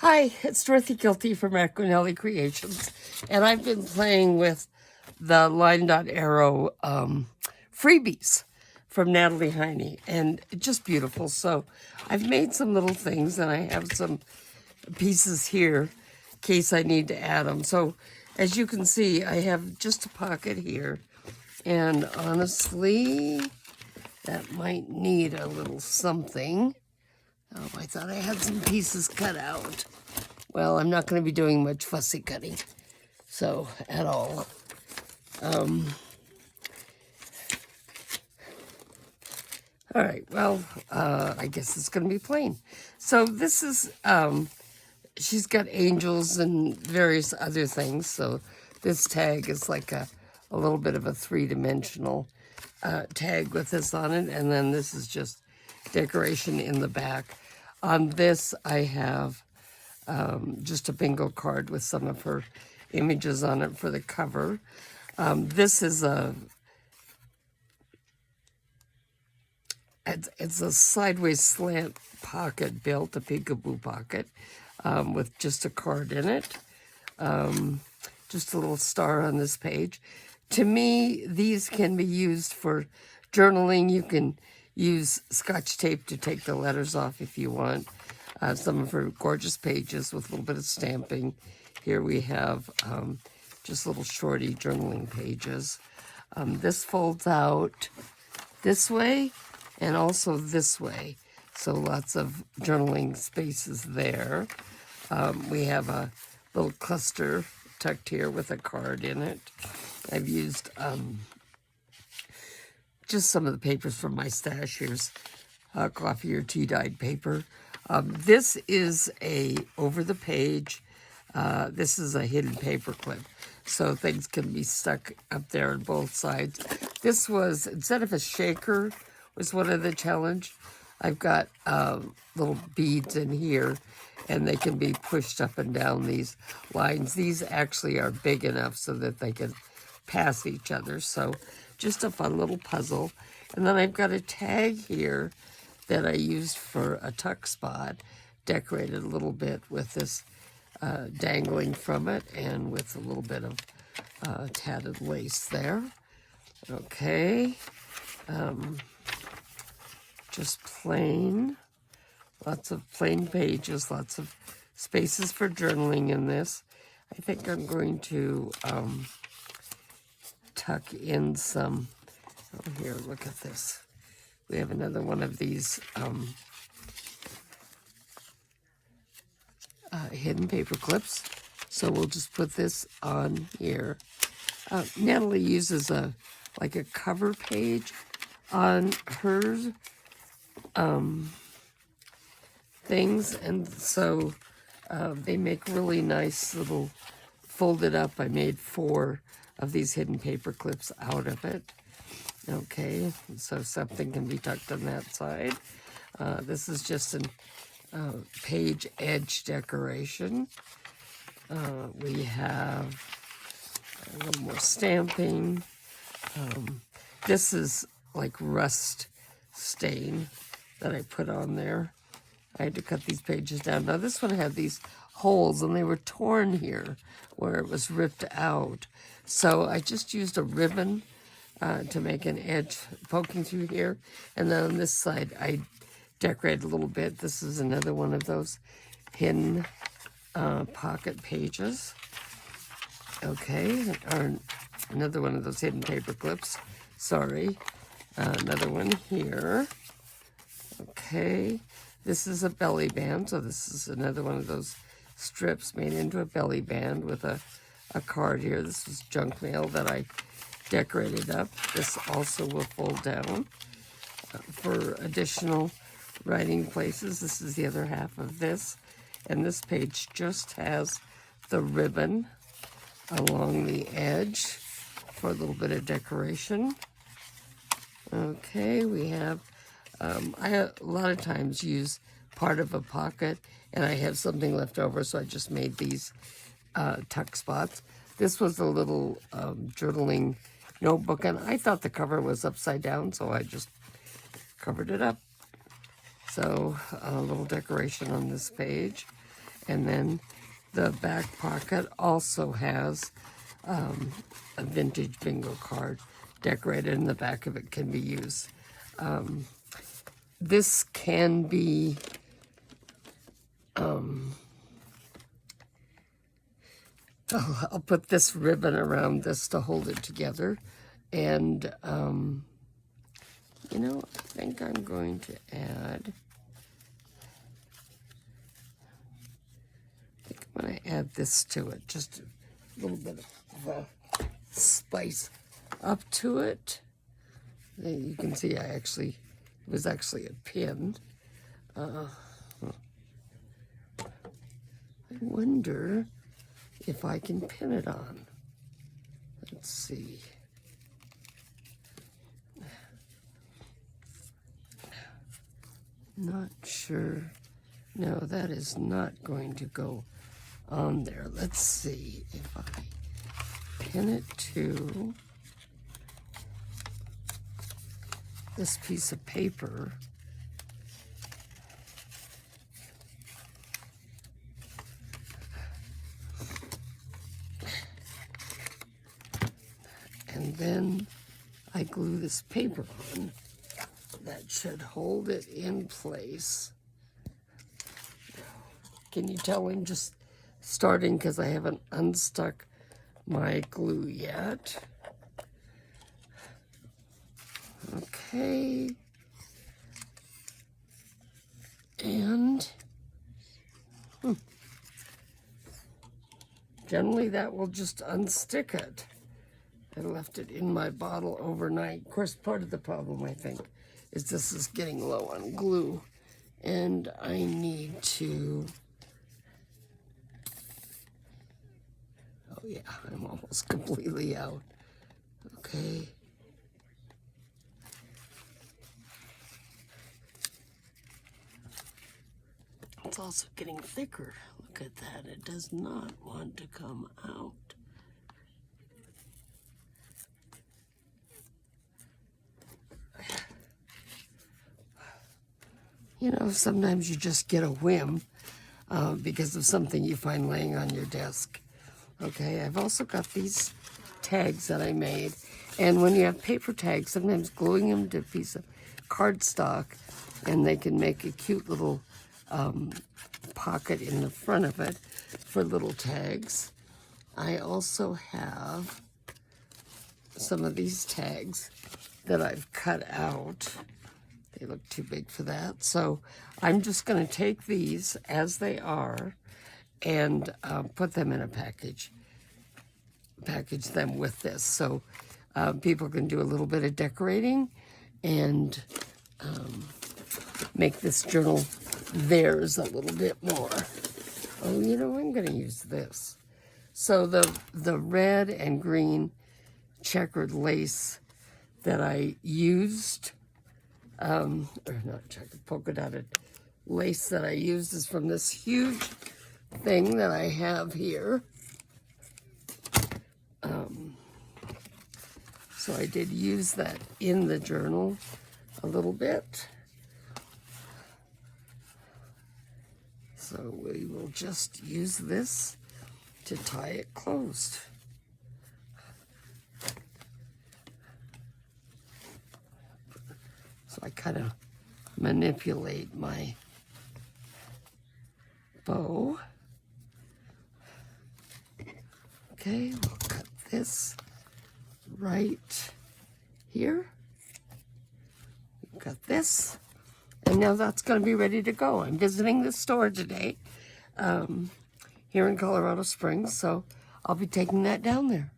Hi, it's Dorothy Gilty from Aquanelli Creations, and I've been playing with the Line Dot Arrow freebies from Natalie Heine, and it's just beautiful. So I've made some little things, and I have some pieces here in case I need to add them. So as you can see, I have just a pocket here, and honestly, that might need a little something. Oh, I thought I had some pieces cut out. Well, I'm not going to be doing much fussy cutting, so at all. All right, well, I guess it's going to be plain. So this is, she's got angels and various other things. So this tag is like a little bit of a three-dimensional tag with this on it. And then this is just decoration in the back. On this, I have just a bingo card with some of her images on it for the cover. This is it's a sideways slant pocket built, a peekaboo pocket, with just a card in it. Just a little star on this page. To me, these can be used for journaling. You can use Scotch tape to take the letters off if you want. Some of her gorgeous pages with a little bit of stamping. Here we have just little shorty journaling pages. This folds out this way and also this way. So lots of journaling spaces there. We have a little cluster tucked here with a card in it. I've used just some of the papers from my stash. Here's coffee or tea dyed paper. This is a over the page. This is a hidden paper clip, so things can be stuck up there on both sides. This was, instead of a shaker, was one of the challenge. I've got little beads in here, and they can be pushed up and down these lines. These actually are big enough so that they can pass each other. So just a fun little puzzle. And then I've got a tag here that I used for a tuck spot, decorated a little bit with this dangling from it and with a little bit of tatted lace there. Okay. Just plain, lots of plain pages, lots of spaces for journaling in this. I think I'm going to tuck in some, oh here, look at this. We have another one of these hidden paper clips. So we'll just put this on here. Natalie uses like a cover page on hers things, and so they make really nice little folded up. I made 4 of these hidden paper clips out of it. Okay, so something can be tucked on that side. This is just a page edge decoration. We have a little more stamping. This is like rust stain that I put on there. I had to cut these pages down. Now this one had these holes and they were torn here where it was ripped out. So I just used a ribbon to make an edge poking through here. And then on this side, I decorated a little bit. This is another one of those hidden pocket pages. Okay, or another one of those hidden paper clips. Sorry. Another one here. Okay, this is a belly band. So this is another one of those strips made into a belly band with a card here. This is junk mail that I decorated up. This also will fold down for additional writing places. This is the other half of this. And this page just has the ribbon along the edge for a little bit of decoration. Okay, we have, I a lot of times use part of a pocket and I have something left over, so I just made these tuck spots. This was a little journaling notebook, and I thought the cover was upside down, so I just covered it up. So a little decoration on this page. And then the back pocket also has a vintage bingo card decorated, and the back of it can be used. This can be I'll put this ribbon around this to hold it together. And, you know, I think I'm going to add, I'm going to add this to it. Just a little bit of spice up to it. You can see it was actually a pin. I wonder if I can pin it on. Let's see. Not sure. No, that is not going to go on there. Let's see if I pin it to this piece of paper. And then I glue this paper on. That should hold it in place. Can you tell I'm just starting because I haven't unstuck my glue yet? Okay. And generally that will just unstick it. I left it in my bottle overnight. Of course, part of the problem, I think, is this is getting low on glue. And I need to... Oh yeah, I'm almost completely out. Okay. It's also getting thicker. Look at that. It does not want to come out. You know, sometimes you just get a whim because of something you find laying on your desk. Okay, I've also got these tags that I made. And when you have paper tags, sometimes gluing them to a piece of cardstock, and they can make a cute little pocket in the front of it for little tags. I also have some of these tags that I've cut out. They look too big for that. So I'm just going to take these as they are and put them in a package them with this. So people can do a little bit of decorating and make this journal theirs a little bit more. Oh, you know, I'm going to use this. So the red and green checkered lace that I used, or not checkered, polka dotted lace that I used is from this huge thing that I have here. So I did use that in the journal a little bit. So we will just use this to tie it closed. So I kind of manipulate my bow. Okay, we'll cut this right here. Got this. And now that's going to be ready to go. I'm visiting the store today here in Colorado Springs, so I'll be taking that down there.